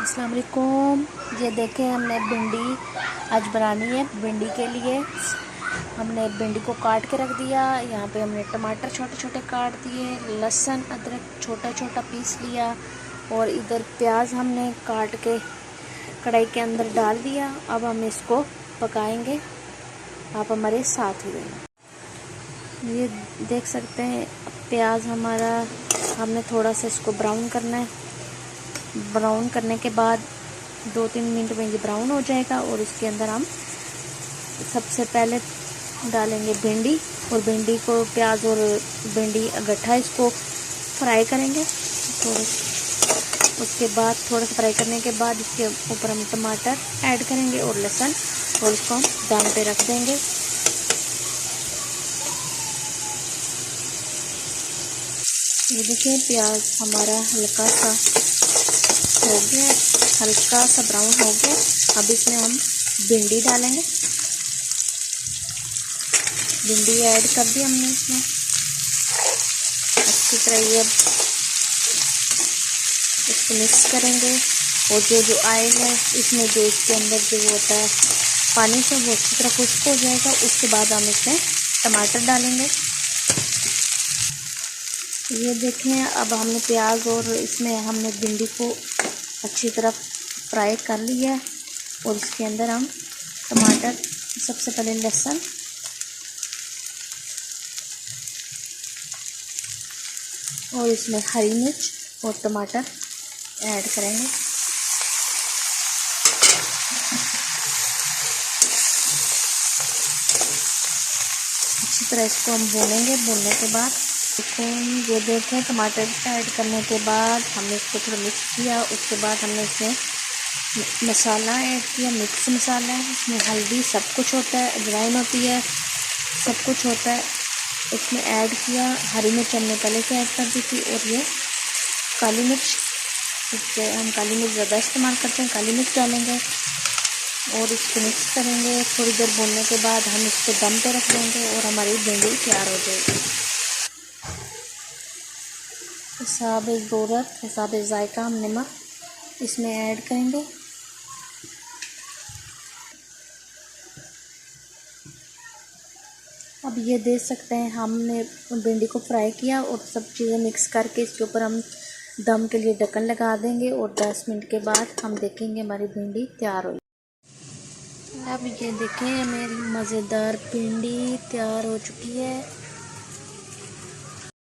अस्सलाम वालेकुम। ये देखें, हमने भिंडी आज बनानी है। भिंडी के लिए हमने भिंडी को काट के रख दिया। यहाँ पे हमने टमाटर छोटे छोटे काट दिए, लहसुन अदरक छोटा छोटा पीस लिया और इधर प्याज हमने काट के कढ़ाई के अंदर डाल दिया। अब हम इसको पकाएंगे, आप हमारे साथ ही रहें। ये देख सकते हैं प्याज हमारा, हमने थोड़ा सा इसको ब्राउन करना है। ब्राउन करने के बाद 2-3 मिनट में ये ब्राउन हो जाएगा और इसके अंदर हम सबसे पहले डालेंगे भिंडी, और भिंडी को प्याज और भिंडी गट्ठा इसको फ्राई करेंगे। तो उसके बाद थोड़ा सा फ्राई करने के बाद इसके ऊपर हम टमाटर ऐड करेंगे और लहसुन, और इसको हम दम पे रख देंगे। ये देखिए प्याज हमारा हल्का सा हो गया, हल्का सा ब्राउन हो गया। अब इसमें हम भिंडी डालेंगे। भिंडी ऐड कर दी हमने इसमें अच्छी तरह। ये अब इसको मिक्स करेंगे और जो ऑयल है इसमें, जो इसके अंदर जो होता है पानी से, वो अच्छी तरह खुश्क हो जाएगा। उसके बाद हम इसमें टमाटर डालेंगे। ये देखें, अब हमने प्याज और इसमें हमने भिंडी को अच्छी तरह फ्राई कर लिया है और इसके अंदर हम टमाटर, सबसे पहले लहसुन और इसमें हरी मिर्च और टमाटर ऐड करेंगे। अच्छी तरह इसको हम भूनेंगे। भूनने के बाद ये देखें, टमाटर ऐड करने के बाद हमने इसको थोड़ा मिक्स किया। उसके बाद हमने इसमें मसाला ऐड किया, मिक्स मसाला है। इसमें हल्दी सब कुछ होता है, अजवाइन होती है, सब कुछ होता है इसमें ऐड किया। हरी मिर्च हमने पहले से ऐड कर दी थी, और ये काली मिर्च, इससे हम काली मिर्च ज़्यादा इस्तेमाल करते हैं, काली मिर्च डालेंगे और इसको मिक्स करेंगे। थोड़ी देर भूनने के बाद हम इसको दम पे रख देंगे और हमारी भिंडी तैयार हो जाएगी। हिसाब ज़रूरत, हिसाब ज़ायका हम नमक इसमें ऐड करेंगे। अब ये देख सकते हैं हमने भिंडी को फ्राई किया और सब चीज़ें मिक्स करके इसके ऊपर हम दम के लिए ढक्कन लगा देंगे और 10 मिनट के बाद हम देखेंगे हमारी भिंडी तैयार हो। अब ये देखें, मेरी मज़ेदार भिंडी तैयार हो चुकी है।